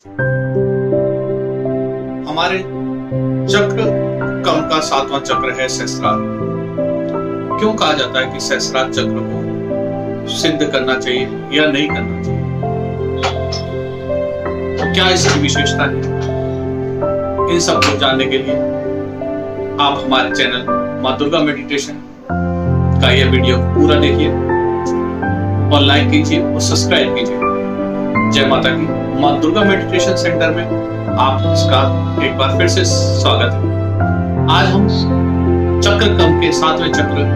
हमारे चक्र कम का 7वां चक्र है सहस्त्रार। क्यों कहा जाता है कि सहस्त्रार चक्र को सिद्ध करना चाहिए या नहीं करना चाहिए? क्या इसकी विशेषता है? इन सब को जानने के लिए आप हमारे चैनल माँ दुर्गा मेडिटेशन का यह वीडियो पूरा देखिए और लाइक कीजिए और सब्सक्राइब कीजिए। जय माता की। माँ दुर्गा मेडिटेशन सेंटर में आप इसका एक बार फिर से स्वागत है। आज हम चक्र कम के 7वें चक्र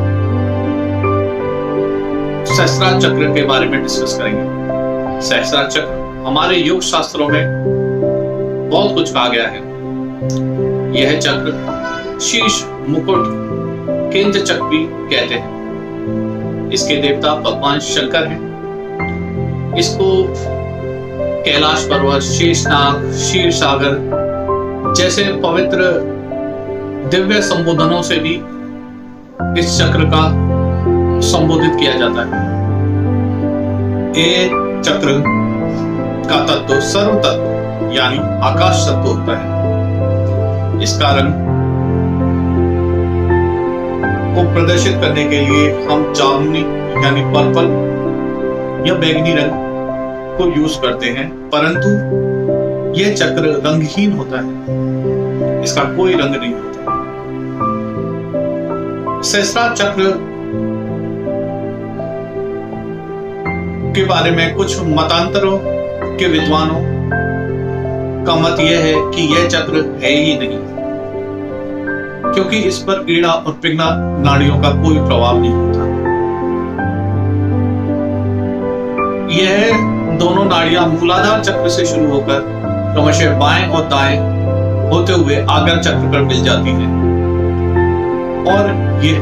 सहस्त्रार चक्र के बारे में डिस्कस करेंगे। सहस्त्रार चक्र हमारे योग शास्त्रों में बहुत कुछ कहा गया है। यह चक्र शीर्ष, मुकुट, केंद्र चक्र भी कहते हैं। इसके देवता भगवान शंकर हैं। इसको कैलाश पर्वत, शेषनाग, क्षीर सागर जैसे पवित्र दिव्य संबोधनों से भी इस चक्र का संबोधित किया जाता है। ये चक्र का तत्व सर्व तत्व यानी आकाश तत्व होता है। इसका रंग को प्रदर्शित करने के लिए हम जामुनी यानी पर्पल या बैंगनी रंग को यूज करते हैं, परंतु यह चक्र रंगहीन होता है। इसका कोई रंग नहीं होता। सहस्त्रार चक्र के बारे में कुछ मतांतरों के विद्वानों का मत यह है कि यह चक्र है ही नहीं, क्योंकि इस पर ईड़ा और पिघला नाड़ियों का कोई प्रभाव नहीं होता। यह दोनों नाड़ियां मूलाधार चक्र से शुरू होकर क्रमशः बाएं और दाएं होते हुए आगर चक्र पर मिल जाती हैं, और ये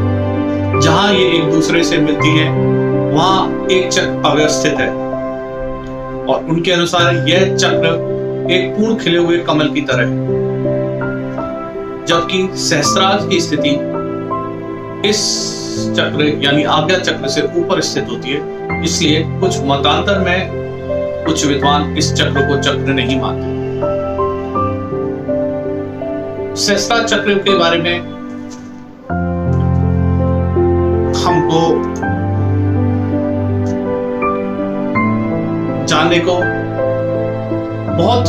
जहां ये एक दूसरे से मिलती हैं वहां एक चक्र अव्यवस्थित है, और उनके अनुसार यह चक्र एक पूर्ण खिले हुए कमल की तरह है। जबकि सहस्त्रार की स्थिति इस चक्र यानी आज्ञा चक्र से ऊपर स्थित होती है। इसलिए कुछ मतांतर में कुछ विद्वान इस चक्र को चक्र नहीं मानते। सहस्त्रार चक्र के बारे में हमको जानने को बहुत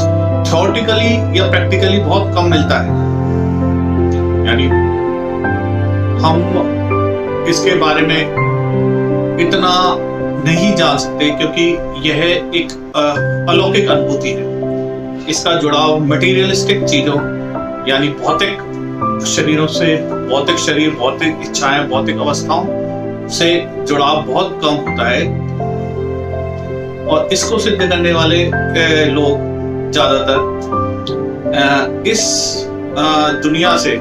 थ्योरेटिकली या प्रैक्टिकली बहुत कम मिलता है। यानी हम इसके बारे में इतना नहीं जान सकते, क्योंकि यह एक अलौकिक अनुभूति है। इसका जुड़ाव मटेरियलिस्टिक चीजों यानी भौतिक शरीरों से, भौतिक शरीर, भौतिक इच्छाएं, भौतिक अवस्थाओं से जुड़ाव बहुत कम होता है, और इसको सिद्ध करने वाले लोग ज्यादातर इस दुनिया से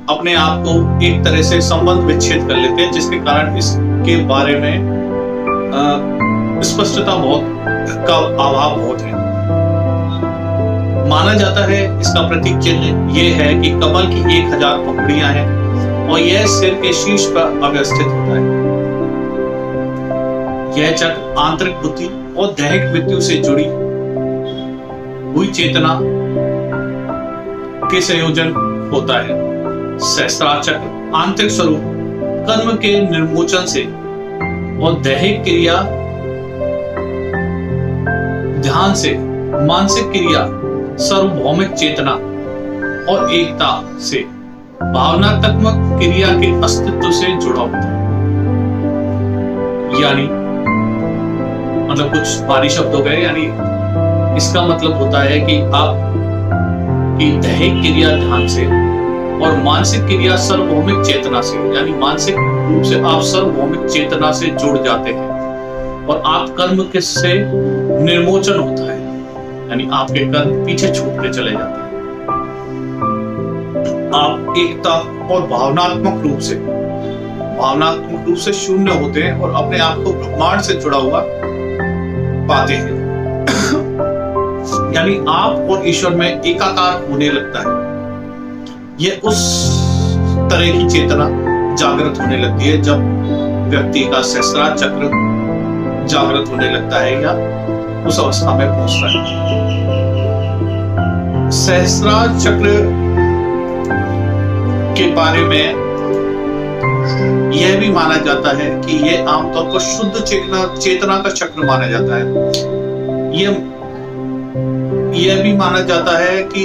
अपने आप को एक तरह से संबंध विच्छेद कर लेते हैं, जिसके कारण इसके बारे में स्पष्टता बहुत का अभाव बहुत है। माना जाता है इसका प्रतीक चिन्ह यह है कि कमल की 1000 पंखुड़ियां हैं और यह सिर के शीर्ष पर अवस्थित होता है। यह चक्र आंतरिक बुद्धि और दैहिक मृत्यु से जुड़ी हुई चेतना के संयोजन होता है। सहस्त्रार चक्र आंतरिक स्वरूप कर्म के निर्मोचन से और दैहिक क्रिया ध्यान से मानसिक क्रिया सार्वभौमिक चेतना और एकता से भावनात्मक क्रिया के अस्तित्व से जुड़ा होता है। यानी मतलब कुछ भारी शब्द हो गए। यानी इसका मतलब होता है कि आप की दैहिक क्रिया ध्यान से और मानसिक क्रिया सार्वभौमिक चेतना से, यानी मानसिक रूप से आप सार्वभौमिक चेतना से जुड़ जाते हैं और आप कर्म के से निर्मोचन होता है, यानी आपके कर्म पीछे छूटते चले जाते हैं। आप एकता और भावनात्मक रूप से शून्य होते हैं और अपने आप को ब्रह्मांड से जुड़ा हुआ पाते हैं। यानी आप और ईश्वर में एकाकार होने लगता है। यह उस तरह की चेतना जागृत होने लगती है जब व्यक्ति का सहस्त्रार चक्र जागृत होने लगता है या उस अवस्था में पहुंचता है। सहस्रार चक्र के बारे में यह भी माना जाता है कि यह आमतौर पर शुद्ध चेतना का चक्र माना जाता है। यह भी माना जाता है कि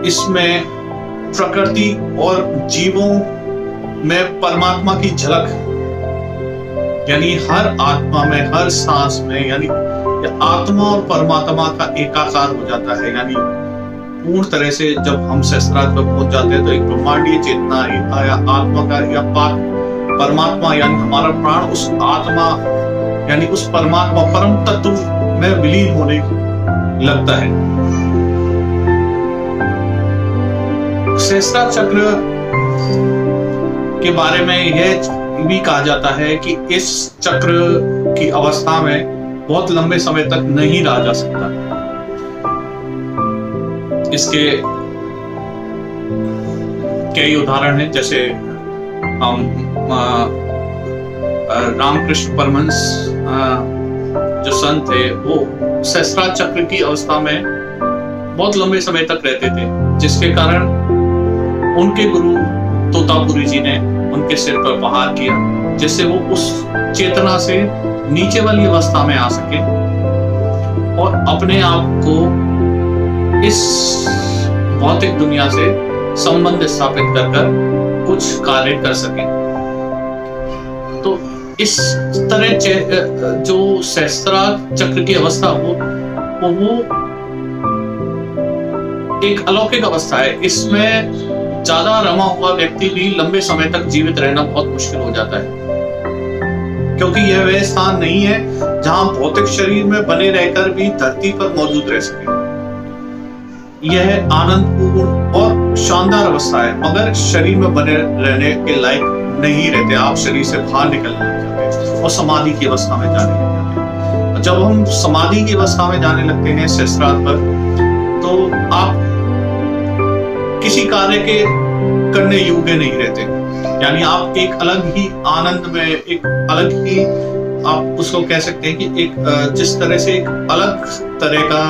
इसमें प्रकृति और जीवों में परमात्मा की झलक, यानी हर आत्मा में, हर सांस में, यानी आत्मा और परमात्मा का एकाकार हो जाता है। यानी पूर्ण तरह से जब हम सहस्रार पर पहुंच जाते हैं तो एक ब्रह्मांडीय चेतना या आत्मा का या परमात्मा यानी हमारा प्राण उस आत्मा यानी उस परमात्मा परम तत्व में विलीन होने लगता है। सहस्रार चक्र के बारे में यह भी कहा जाता है कि इस चक्र की अवस्था में बहुत लंबे समय तक नहीं रहा जा सकता। इसके कई उदाहरण हैं, जैसे हम रामकृष्ण परमहंस जो संत थे वो सहस्रार चक्र की अवस्था में बहुत लंबे समय तक रहते थे, जिसके कारण उनके गुरु तोतापुरी जी ने उनके सिर पर प्रहार किया, जिससे वो उस चेतना से नीचे वाली अवस्था में आ सके और अपने आप को इस भौतिक दुनिया से संबंध स्थापित कर कुछ कार्य कर सके। तो इस तरह जो सहस्रार चक्र की अवस्था वो एक अलौकिक अवस्था है। इसमें ज्यादा रमा हुआ व्यक्ति भी लंबे समय तक जीवित रहना बहुत मुश्किल हो जाता है, क्योंकि यह वह स्थान नहीं है जहां भौतिक शरीर में बने रहकर भी धरती पर मौजूद रह सके। यह आनंदपूर्ण और शानदार अवस्था है, मगर शरीर में बने रहने के लायक नहीं रहते। आप शरीर से बाहर निकलने लग जाते हैं और समाधि की अवस्था में जाने लग जाते हैं। जब हम समाधि की अवस्था में जाने लगते हैं सहस्रार पर, तो आप किसी कार्य के करने योग्य नहीं रहते। यानी आप एक अलग ही आनंद में, एक अलग ही आप उसको कह सकते हैं कि एक जिस तरह से एक अलग तरह का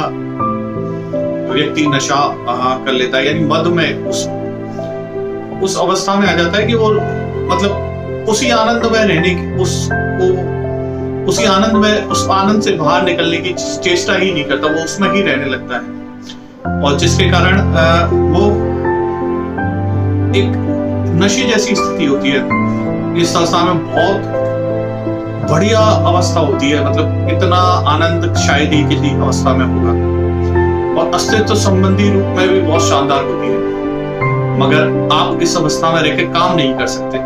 व्यक्ति नशा कर लेता है, यानी मद में उस अवस्था में आ जाता है कि वो मतलब उसी आनंद में रहने की उसी आनंद में, उस आनंद से बाहर निकलने की चेष्टा ही नहीं करता, वो उसमें ही रहने लगता है, और जिसके कारण वो एक नशे जैसी स्थिति होती है। इस अवस्था में बहुत बढ़िया अवस्था होती है, मतलब इतना आनंद शायद ही किसी अवस्था में होगा, और अस्तित्व संबंधी रूप में भी बहुत शानदार होती है। मगर आप इस अवस्था में रहकर काम नहीं कर सकते।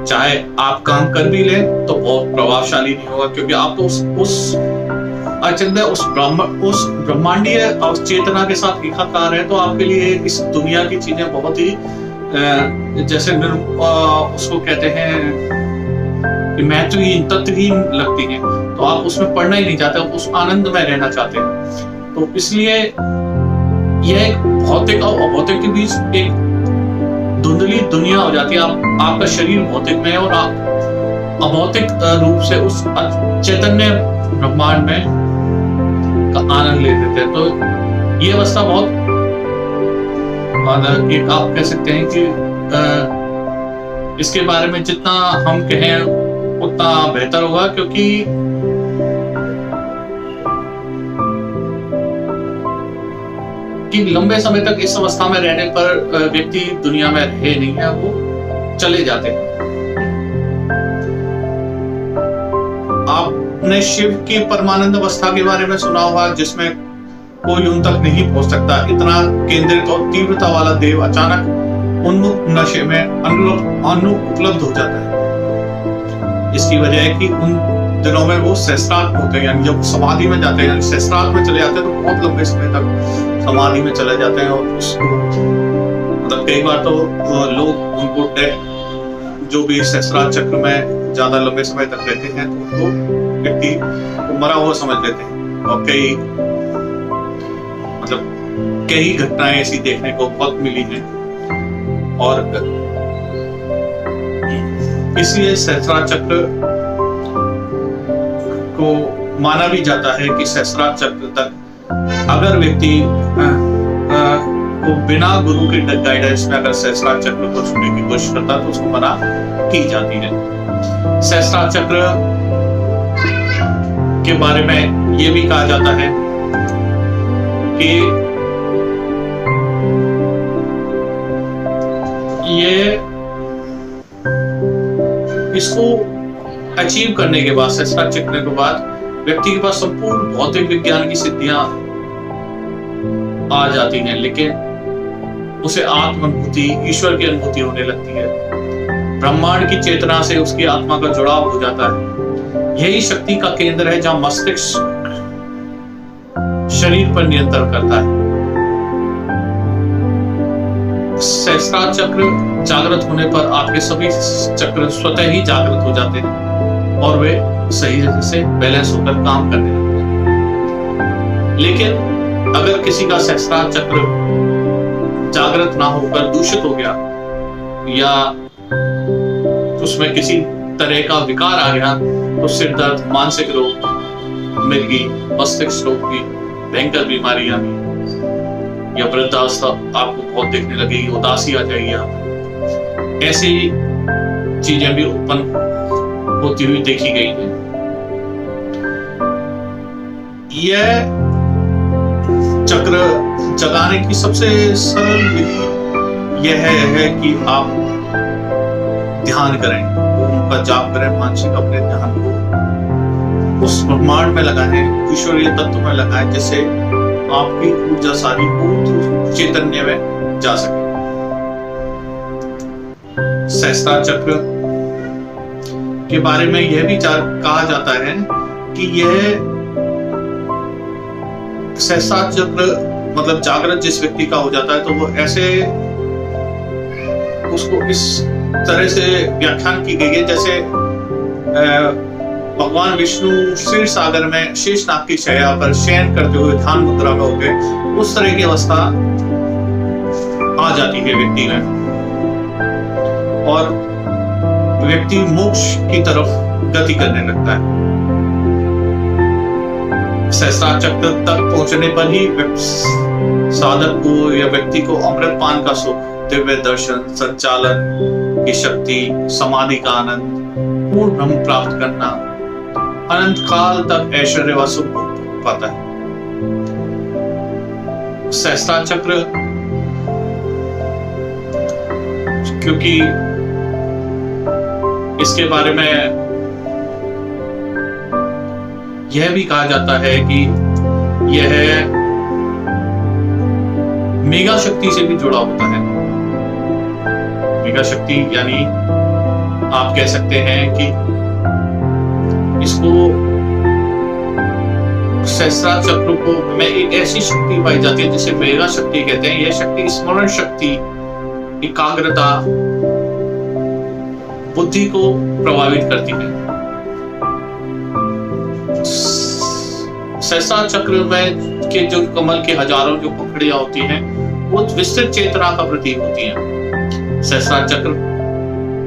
चाहे आप काम कर भी लें तो बहुत प्रभावशाली नहीं होगा, क्योंकि आप तो उस ब्रह्मांडीय चेतना के साथ एकाकार है। तो आपके लिए इस दुनिया की चीजें बहुत ही जैसे उसको कहते हैं महत्वहीन, तत्वहीन लगती हैं, तो आप उसमें पढ़ना ही नहीं चाहते, आप उस आनंद में रहना चाहते हैं। तो इसलिए यह एक भौतिक और अभौतिक के बीच एक धुंधली दुनिया हो जाती है। आपका शरीर भौतिक में है और आप अभौतिक रूप से उस चैतन्य ब्रह्मांड में का आनंद ले लेते हैं। तो ये अवस्था बहुत एक आप कह सकते हैं कि इसके बारे में जितना हम कहें उतना बेहतर होगा, क्योंकि लंबे समय तक इस अवस्था में रहने पर व्यक्ति दुनिया में रहे नहीं है, वो चले जाते हैं। आपने शिव की परमानंद अवस्था के बारे में सुना होगा, जिसमें कोई उन तक नहीं पहुंच सकता। इतना केंद्रित और तीव्रता वाला देव अचानक उन्मुक्त नशे में अनुपलब्ध हो जाता है। इसकी वजह है कि उन दिनों में वो सहस्रार होते हैं, यानी जब समाधि में जाते हैं, सहस्रार में चले जाते हैं, तो बहुत लंबे समय तक समाधि में चले जाते हैं। और उसको मतलब कई बार तो लोग उनको जो भी सहस्रार चक्र में ज्यादा लंबे समय तक रहते हैं, तो उनको व्यक्ति को मरा हुआ समझ लेते हैं। और कई घटनाएं ऐसी देखने को बहुत मिली हैं, और इसलिए सहस्रार चक्र को माना भी जाता है कि सहस्रार चक्र तक अगर व्यक्ति को बिना गुरु के गाइडेंस में अगर सहस्त्रार चक्र को छूने की कोशिश करता तो उसको मना की जाती है। सहस्त्रार चक्र के बारे में यह भी कहा जाता है कि ये इसको अचीव करने के बाद, सहस्त्रार चक्र के बाद व्यक्ति के पास संपूर्ण भौतिक विज्ञान की सिद्धियां आ जाती हैं, लेकिन उसे आत्म अनुभूति, ईश्वर की अनुभूति होने लगती है। ब्रह्मांड की चेतना से उसकी आत्मा का जुड़ाव हो जाता है। यही शक्ति का केंद्र है जहां मस्तिष्क शरीर पर नियंत्रण करता है। सहस्त्रार चक्र जागृत होने पर आपके सभी चक्र स्वतः ही जागृत हो जाते हैं और वे सही से बैलेंस होकर काम करने लगते हैं। लेकिन अगर किसी का सहस्त्रार चक्र जागृत ना होकर दूषित हो गया या उसमें किसी तरह का विकार आ गया तो सिर दर्द, मानसिक रोग, मिर्गी, मस्तिष्क रोग की भयंकर बीमारी आ गई या वृद्धावस्था आपको बहुत देखने लगेगी, उदासी आ जाएगी, ऐसी चीजें भी उत्पन्न होती हुई देखी गई है। यह चक्र जगाने की सबसे सरल विधि यह है कि आप ध्यान करें, उनका जाप करें, मानसिक अपने ध्यान को उस ब्रह्मांड में लगाएं, ईश्वरीय तत्व में लगाएं, जिससे आपकी ऊर्जा सारी ऊर्ध्व चैतन्य में जा सके। सहस्त्रार चक्र के बारे में यह भी कहा जाता है कि यह सहस्त्रार चक्र मतलब जागृत जिस व्यक्ति का हो जाता है तो वो ऐसे उसको इस तरह से व्याख्यान की गई है जैसे भगवान विष्णु क्षीर सागर में शेषनाग की शैया पर शयन करते हुए ध्यान मुद्रा में हो गए, उस तरह की अवस्था आ जाती है व्यक्ति में और व्यक्ति मोक्ष की तरफ गति करने लगता है। सहस्त्रार चक्र तक पहुंचने पर ही साधक को या व्यक्ति को अमृत पान का सुख, दिव्य दर्शन, संचालन की शक्ति, समाधि का आनंद, पूर्ण ब्रह्म प्राप्त करना, अनंत काल तक ऐश्वर्य व सुख पाता है। सहस्त्रार चक्र क्योंकि इसके बारे में यह भी कहा जाता है कि यह मेगा शक्ति से भी जुड़ा होता है। मेगा शक्ति यानी आप कह सकते हैं कि इसको सहस्त्रार चक्र को में एक ऐसी शक्ति पाई जाती है जिसे मेगा शक्ति कहते हैं। यह शक्ति स्मरण शक्ति, एकाग्रता, बुद्धि को प्रभावित करती है। सहस्त्रार चक्र में के जो कमल के हजारों जो पंखुड़ियां होती हैं वो विस्तृत चेतना का प्रतीक होती हैं। सहस्त्रार चक्र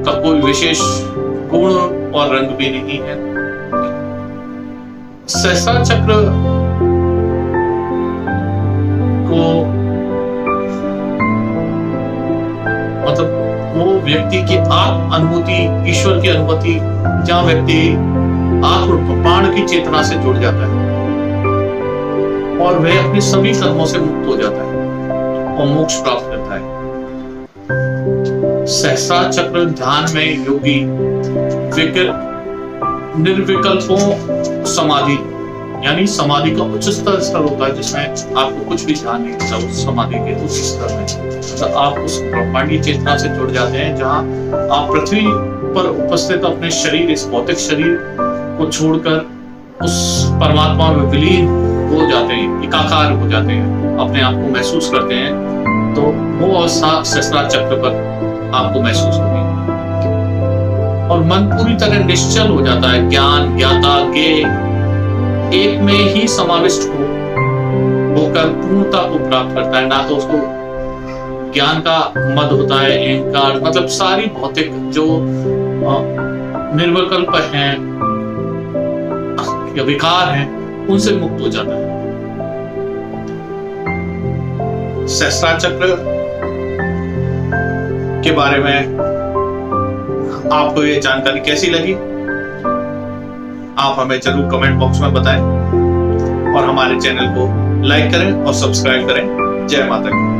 का कोई विशेष गुण और रंग भी नहीं है। सहस्त्रार चक्र को मतलब वो व्यक्ति की आत्म अनुभूति, ईश्वर की अनुभूति, जहां व्यक्ति आत्म ब्रह्मांड की चेतना से जुड़ जाता है और वह अपने सभी कर्मों से मुक्त हो जाता है और मोक्ष प्राप्त करता है। सहस्त्रार चक्र ध्यान में योगी निर्विकल्पों समाधि यानी समाधि का उच्च स्तर होता है जिसमें आपको कुछ भी ध्यान नहीं होता। उस समाधि के उच्च स्तर में तो आप उस ब्रह्मांडीय चेतना से जुड़ जाते हैं जहां आप पृथ्वी पर उपस्थित अपने शरीर, इस भौतिक शरीर को छोड़कर उस परमात्मा में विलीन हो जाते हैं, एकाकार हो जाते हैं, अपने आप को महसूस करते हैं। तो वो अवस्था सहस्त्रार चक्र पर आपको महसूस होगी और मन पूरी तरह निश्चल हो जाता है। ज्ञान, ज्ञाता, ज्ञेय एक में ही समाविष्ट होकर पूर्णता को प्राप्त करता है। ना तो उसको ज्ञान का मद होता है, अहंकार, मतलब सारी भौतिक जो निर्विकल्प हैं या विकार हैं उनसे मुक्त हो जाता है। सहस्त्र चक्र के बारे में आपको ये जानकारी कैसी लगी, आप हमें जरूर कमेंट बॉक्स में बताएं और हमारे चैनल को लाइक करें और सब्सक्राइब करें। जय माता दी।